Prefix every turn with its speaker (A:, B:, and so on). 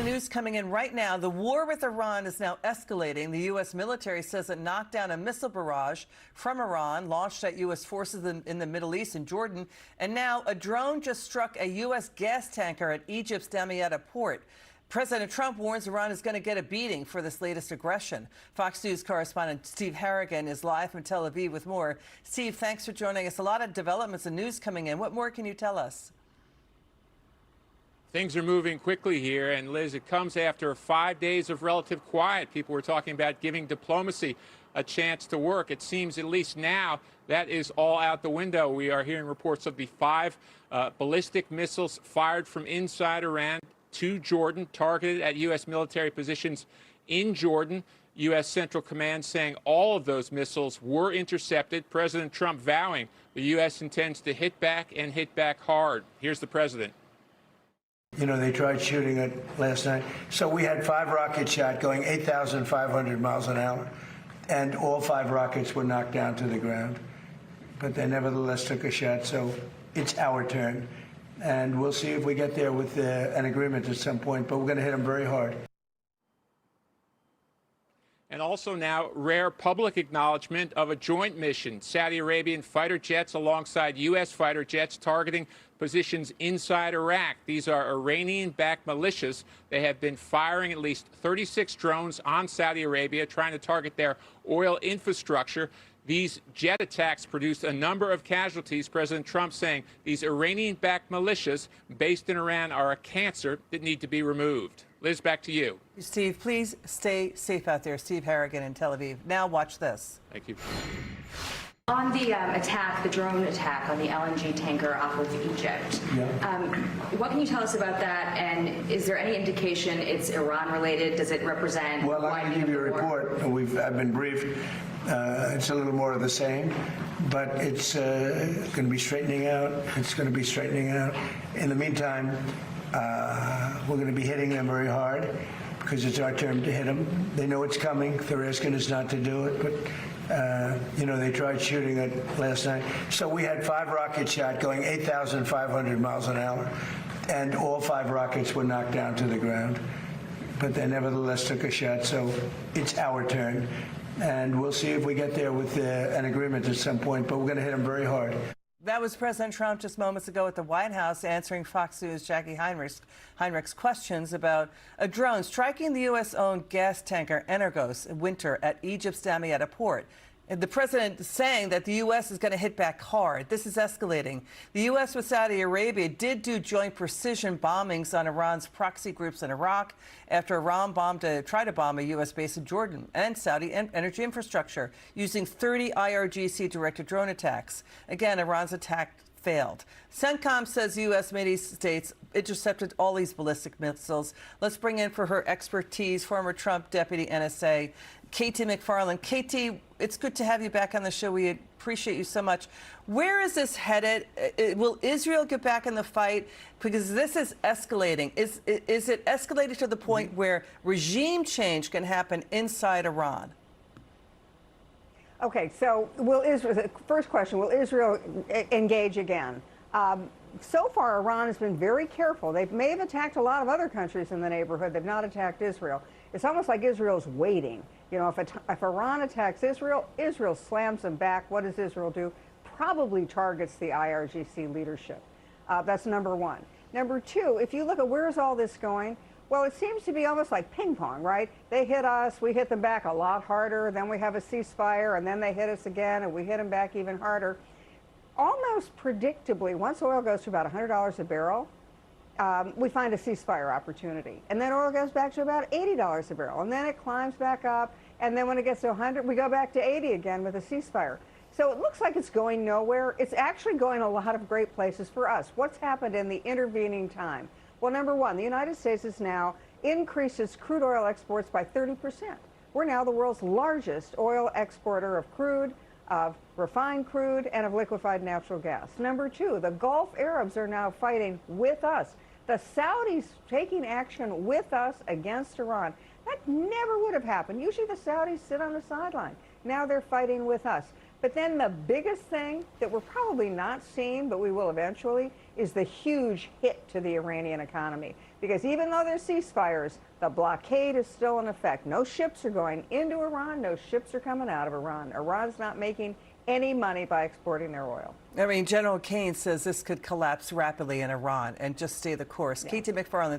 A: Breaking news coming in right now. The war with Iran is now escalating. The U.S. military says it knocked down a missile barrage from Iran launched at U.S. forces in the Middle East and Jordan. And now a drone just struck a U.S. gas tanker at Egypt's Damietta port. President Trump warns Iran is going to get a beating for this latest aggression. Fox News correspondent Steve Harrigan is live from Tel Aviv with more. Steve, thanks for joining us. A lot of developments and news coming in. What more can you tell us?
B: Things are moving quickly here, and Liz, it comes after 5 days of relative quiet. People were talking about giving diplomacy a chance to work. It seems, at least now, that is all out the window. We are hearing reports of the 5 ballistic missiles fired from inside Iran to Jordan, targeted at U.S. military positions in Jordan. U.S. Central Command saying all of those missiles were intercepted. President Trump vowing the U.S. intends to hit back and hit back hard. Here's the president.
C: You know, they tried shooting it last night. So we had 5 rockets shot going 8,500 miles an hour, and all 5 rockets were knocked down to the ground. But they nevertheless took a shot, so it's our turn. And we'll see if we get there with an agreement at some point, but we're going to hit them very hard.
B: And also now, rare public acknowledgement of a joint mission. Saudi Arabian fighter jets alongside U.S. fighter jets targeting positions inside Iraq. These are Iranian-backed militias. They have been firing at least 36 drones on Saudi Arabia, trying to target their oil infrastructure. These jet attacks produced a number of casualties. President Trump saying these Iranian-backed militias based in Iran are a cancer that need to be removed. Liz, back to you.
A: Steve, please stay safe out there. Steve Harrigan in Tel Aviv. Now watch this.
B: Thank you.
D: On the attack, the drone attack on the LNG tanker off of Egypt, what can you tell us about that? And is there any indication it's Iran-related? Does it represent?
C: Well, I can give you a report. I've been briefed. It's a little more of the same, but it's going to be straightening out. It's going to be straightening out. In the meantime, we're going to be hitting them very hard because it's our turn to hit them. They know it's coming. They're asking us not to do it, but you know, they tried shooting it last night. So we had 5 rockets shot going 8,500 miles an hour, and all 5 rockets were knocked down to the ground. But they nevertheless took a shot, so it's our turn. And we'll see if we get there with an agreement at some point, but we're going to hit them very hard.
A: That was President Trump just moments ago at the White House answering Fox News' Jackie Heinrich's questions about a drone striking the U.S.-owned gas tanker Energos Winter at Egypt's Damietta port. And the president saying that the U.S. is going to hit back hard. This is escalating. The U.S. with Saudi Arabia did do joint precision bombings on Iran's proxy groups in Iraq after Iran tried to bomb a U.S. base in Jordan and Saudi energy infrastructure using 30 IRGC-directed drone attacks. Again, Iran's attack failed. CENTCOM says U.S. many states intercepted all these ballistic missiles. Let's bring in for her expertise former Trump deputy NSA, Katie McFarland. Katie, it's good to have you back on the show. We appreciate you so much. Where is this headed? Will Israel get back in the fight? Because this is escalating. Is it escalated to the point where regime change can happen inside Iran?
E: Okay, so the first question, will Israel engage again? So far, Iran has been very careful. They may have attacked a lot of other countries in the neighborhood. They've not attacked Israel. It's almost like Israel's waiting. You know, if Iran attacks Israel, Israel slams them back. What does Israel do? Probably targets the IRGC leadership. That's number one. Number two, if you look at where's all this going, well, it seems to be almost like ping pong, right? They hit us, we hit them back a lot harder, then we have a ceasefire, and then they hit us again, and we hit them back even harder. Almost predictably, once oil goes to about $100 a barrel, we find a ceasefire opportunity. And then oil goes back to about $80 a barrel, and then it climbs back up, and then when it gets to 100, we go back to 80 again with a ceasefire. So it looks like it's going nowhere. It's actually going a lot of great places for us. What's happened in the intervening time? Well, number one, the United States has now increased its crude oil exports by 30%. We're now the world's largest oil exporter of crude, of refined crude, and of liquefied natural gas. Number two, the Gulf Arabs are now fighting with us. The Saudis taking action with us against Iran. That never would have happened. Usually the Saudis sit on the sideline. Now they're fighting with us. But then the biggest thing that we're probably not seeing, but we will eventually, is the huge hit to the Iranian economy. because even though there's ceasefires, the blockade is still in effect. No ships are going into Iran, no ships are coming out of Iran. Iran's not making any money by exporting their oil.
A: I mean, General Kane says this could collapse rapidly in Iran and just stay the course.
E: Yeah.
A: Katie McFarland.